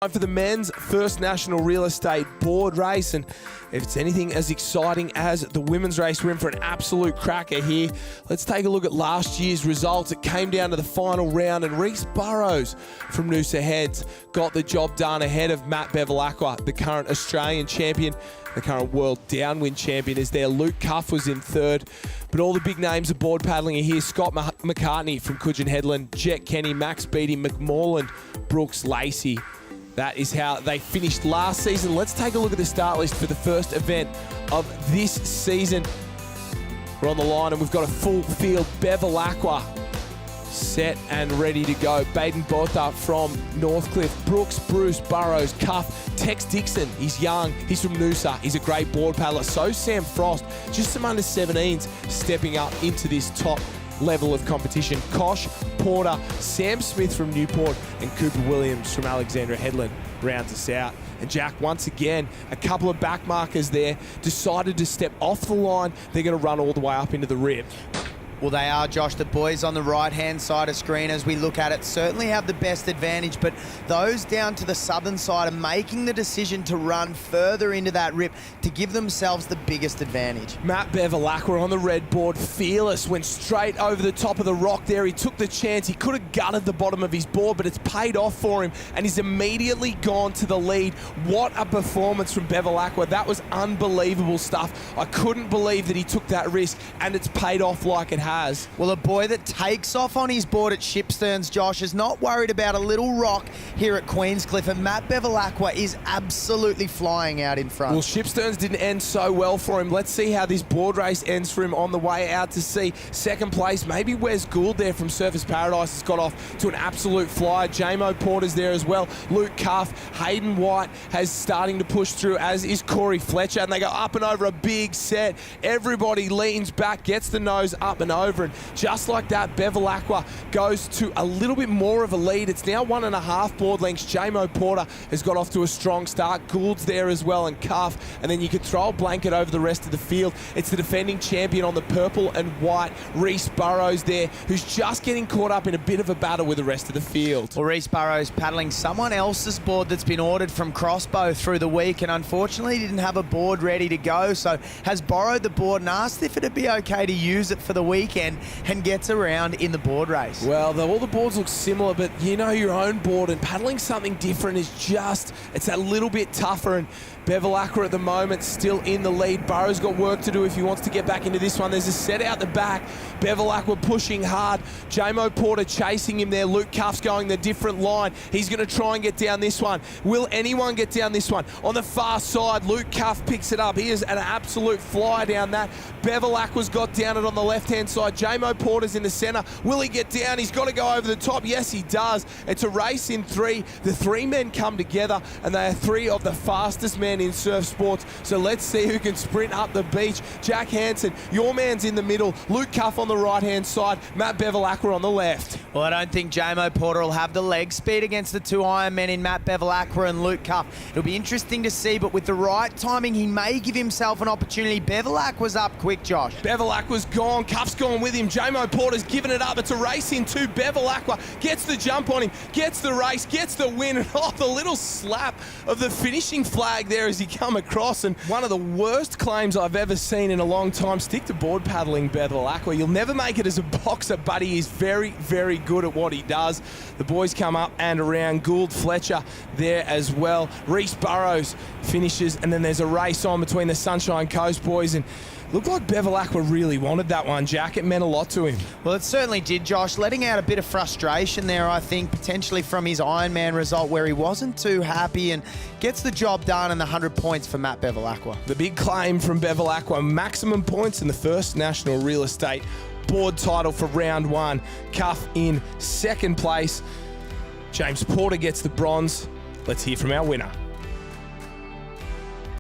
Time for the men's first national real estate board race, and if it's anything as exciting as the women's race, we're in for an absolute cracker here. Let's take a look at last year's results. It came down to the final round, and Reese Burrows from Noosa Heads got the job done ahead of Matt Bevilacqua, the current Australian champion. The current world downwind champion is there. Luke Cuff was in third, but all the big names of board paddling are here. Scott McCartney from Coogin Headland, Jet Kenny, Max Beatty, McMorland, Brooks Lacey. That is how they finished last season. Let's take a look at the start list for the first event of this season. We're on the line and we've got a full field. Bevilacqua set and ready to go. Baden Botha from Northcliffe, Brooks, Bruce, Burrows, Cuff, Tex Dixon, he's young, he's from Noosa, he's a great board paddler. So Sam Frost, just some under 17s stepping up into this top level of competition. Kosh, Porter, Sam Smith from Newport, and Cooper Williams from Alexandra Headland rounds us out. And Jack, once again, a couple of back markers there, decided to step off the line. They're going to run all the way up into the rip. Well, they are, Josh. The boys on the right-hand side of screen, as we look at it, certainly have the best advantage, but those down to the southern side are making the decision to run further into that rip to give themselves the biggest advantage. Matt Bevilacqua on the red board, fearless, went straight over the top of the rock there. He took the chance. He could have gutted the bottom of his board, but it's paid off for him, and he's immediately gone to the lead. What a performance from Bevilacqua. That was unbelievable stuff. I couldn't believe that he took that risk, and it's paid off like it has. Well, a boy that takes off on his board at Shipsterns, Josh, is not worried about a little rock here at Queenscliff, and Matt Bevilacqua is absolutely flying out in front. Well, Shipsterns didn't end so well for him. Let's see how this board race ends for him on the way out to sea. Second place, maybe Wes Gould there from Surfers Paradise has got off to an absolute flyer. J-Mo Porter's there as well. Luke Cuff, Hayden White has starting to push through, as is Corey Fletcher, and they go up and over a big set. Everybody leans back, gets the nose up and over, and just like that, Bevilacqua goes to a little bit more of a lead. It's now 1.5 board lengths. J-Mo Porter has got off to a strong start. Gould's there as well, and Cuff, and then you could throw a blanket over the rest of the field. It's the defending champion on the purple and white, Reese Burrows there, who's just getting caught up in a bit of a battle with the rest of the field. Well, Reese Burrows paddling someone else's board that's been ordered from Crossbow through the week, and unfortunately didn't have a board ready to go, so has borrowed the board and asked if it'd be okay to use it for the weekend, and gets around in the board race. Well, all the boards look similar, but you know your own board, and paddling something different is just, it's a little bit tougher. And Bevilacqua at the moment still in the lead. Burrows got work to do if he wants to get back into this one. There's a set out the back. Bevilacqua pushing hard. J-Mo Porter chasing him there. Luke Cuff's going the different line. He's going to try and get down this one. Will anyone get down this one? On the far side, Luke Cuff picks it up. He is an absolute fly down that. Bevilacqua's got down it on the left-hand side. J-Mo Porter's in the center. Will he get down? He's got to go over the top. Yes, he does. It's a race in three. The three men come together, and they are three of the fastest men in surf sports. So let's see who can sprint up the beach. Jack Hansen, your man's in the middle. Luke Cuff on the right-hand side. Matt Bevilacqua on the left. Well, I don't think J-Mo Porter will have the leg speed against the two Iron Men in Matt Bevilacqua and Luke Cuff. It'll be interesting to see, but with the right timing, he may give himself an opportunity. Bevilacqua's up quick, Josh. Bevilacqua's gone. Cuff's gone with him. J-Mo Porter's given it up. It's a race in two. Bevilacqua gets the jump on him, gets the race, gets the win, and the little slap of the finishing flag there as he come across. And one of the worst claims I've ever seen in a long time. Stick to board paddling, Bevilacqua. You'll never make it as a boxer, but he is very, very good at what he does. The boys come up and around. Gould, Fletcher there as well. Reese Burrows finishes, and then there's a race on between the Sunshine Coast boys, and looked like Bevilacqua really wanted that one, Jack. It meant a lot to him. Well, it certainly did, Josh. Letting out a bit of frustration there, I think, potentially from his Ironman result where he wasn't too happy, and gets the job done, and the 100 points for Matt Bevilacqua. The big claim from Bevilacqua, maximum points in the first national real estate board title for round one. Cuff in second place. James Porter gets the bronze. Let's hear from our winner.